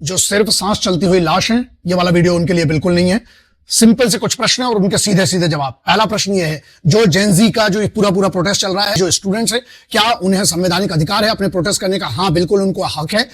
जो सिर्फ सांस चलती हुई लाश है, ये वाला वीडियो उनके लिए बिल्कुल नहीं है। सिंपल से कुछ प्रश्न है और उनके सीधे सीधे जवाब। पहला प्रश्न ये है, जो जेनजी का जो पूरा पूरा प्रोटेस्ट चल रहा है, जो स्टूडेंट्स है, क्या उन्हें संवैधानिक अधिकार है अपने प्रोटेस्ट करने का? हाँ, बिल्कुल उनको हक है।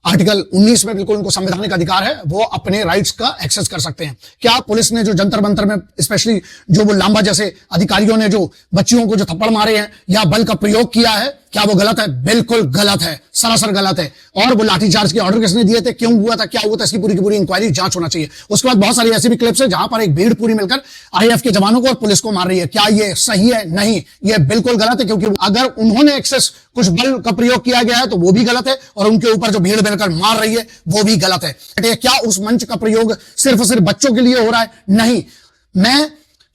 आर्टिकल 19 में बिल्कुल उनको संवैधानिक अधिकार है, वो अपने राइट्स का एक्सेस कर सकते हैं। क्या पुलिस ने जो जंतर मंतर में स्पेशली जो वो लांबा जैसे अधिकारियों ने जो बच्चियों को जो थप्पड़ मारे हैं या बल का प्रयोग किया है, क्या वो गलत है? बिल्कुल गलत है, सरासर गलत है। और वो लाठीचार्ज के ऑर्डर किसने दिए थे, क्यों हुआ था, क्या हुआ था, इसकी पूरी की पूरी इंक्वायरी जांच होना चाहिए। उसके बाद बहुत सारी ऐसी भी क्लिप्स है जहां पर एक भीड़ पूरी मिलकर आईएएफ के जवानों को और पुलिस को मार रही है। क्या ये सही है? नहीं, ये बिल्कुल गलत है, क्योंकि अगर उन्होंने एक्सेस कुछ बल का प्रयोग किया गया है तो वो भी गलत है, और उनके ऊपर जो भीड़ मिलकर मार रही है वो भी गलत है। क्या उस मंच का प्रयोग सिर्फ और सिर्फ बच्चों के लिए हो रहा है? नहीं। मैं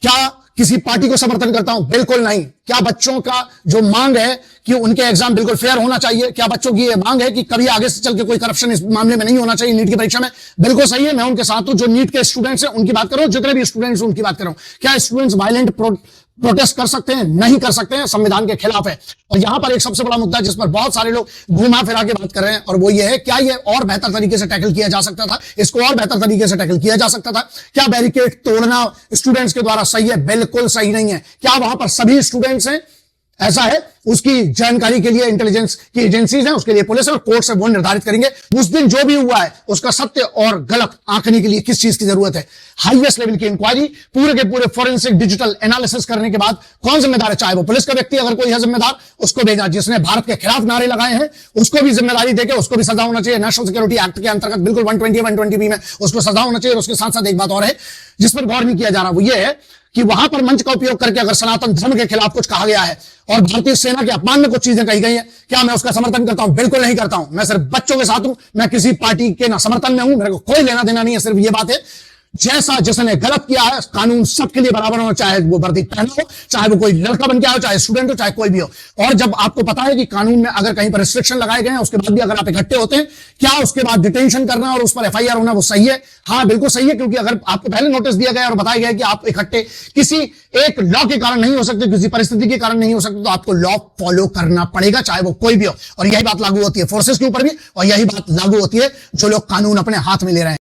क्या किसी पार्टी को समर्थन करता हूं? बिल्कुल नहीं। क्या बच्चों का जो मांग है कि उनके एग्जाम बिल्कुल फेयर होना चाहिए, क्या बच्चों की ये मांग है कि कभी आगे से चल के कोई करप्शन इस मामले में नहीं होना चाहिए नीट की परीक्षा में? बिल्कुल सही है, मैं उनके साथ हूं। जो नीट के स्टूडेंट्स हैं उनकी बात करो, जितने भी स्टूडेंट्स उनकी बात करो। क्या स्टूडेंट्स वायलेंट प्रोटेस्ट कर सकते हैं? नहीं कर सकते हैं, संविधान के खिलाफ है। और यहां पर एक सबसे बड़ा मुद्दा जिस पर बहुत सारे लोग घुमा फिरा के बात कर रहे हैं, और वो ये है, क्या ये और बेहतर तरीके से टैकल किया जा सकता था? इसको और बेहतर तरीके से टैकल किया जा सकता था? क्या बैरिकेड तोड़ना स्टूडेंट्स के द्वारा सही है? बिल्कुल सही नहीं है। क्या वहां पर सभी स्टूडेंट्स हैं? ऐसा है, उसकी जानकारी के लिए इंटेलिजेंस की एजेंसीज हैं, उसके लिए पुलिस है और कोर्ट से वो निर्धारित करेंगे उस दिन जो भी हुआ है उसका सत्य और गलत आंकने के लिए किस चीज की जरूरत है। हाईएस्ट लेवल की इंक्वायरी, पूरे के पूरे फोरेंसिक डिजिटल एनालिसिस करने के बाद कौन जिम्मेदार है? चाहे वो पुलिस का व्यक्ति अगर कोई है जिम्मेदार, उसको भेजा। जिसने भारत के खिलाफ नारे लगाए हैं उसको भी जिम्मेदारी देकर उसको भी सजा होना चाहिए। नेशनल सिक्योरिटी एक्ट के अंतर्गत बिल्कुल 120 में उसको सजा होना चाहिए। और उसके साथ साथ एक बात और है जिस पर गौर नहीं किया जा रहा, वो ये है कि वहां पर मंच का उपयोग करके अगर सनातन धर्म के खिलाफ कुछ कहा गया है और भारतीय सेना के अपमान में कुछ चीजें कही गई हैं, क्या मैं उसका समर्थन करता हूं? बिल्कुल नहीं करता हूं। मैं सिर्फ बच्चों के साथ हूं, मैं किसी पार्टी के ना समर्थन में हूं, मेरे को कोई लेना देना नहीं है। सिर्फ ये बात है, जैसा जिसने गलत किया है, कानून सबके लिए बराबर हो, चाहे वो वर्दी पहना हो, चाहे वो कोई लड़का बन के आए हो, चाहे स्टूडेंट हो, चाहे कोई भी हो। और जब आपको पता है कि कानून में अगर कहीं पर रिस्ट्रिक्शन लगाए गए हैं, उसके बाद भी अगर आप इकट्ठे होते हैं, क्या उसके बाद डिटेंशन करना और उस पर एफआईआर होना वो सही है? हाँ, बिल्कुल सही है, क्योंकि अगर आपको पहले नोटिस दिया गया और बताया गया कि आप इकट्ठे किसी एक लॉ के कारण नहीं हो सकते, किसी परिस्थिति के कारण नहीं हो सकते, तो आपको लॉ फॉलो करना पड़ेगा, चाहे वो कोई भी हो। और यही बात लागू होती है फोर्सेस के ऊपर भी, और यही बात लागू होती है जो लोग कानून अपने हाथ में ले रहे हैं।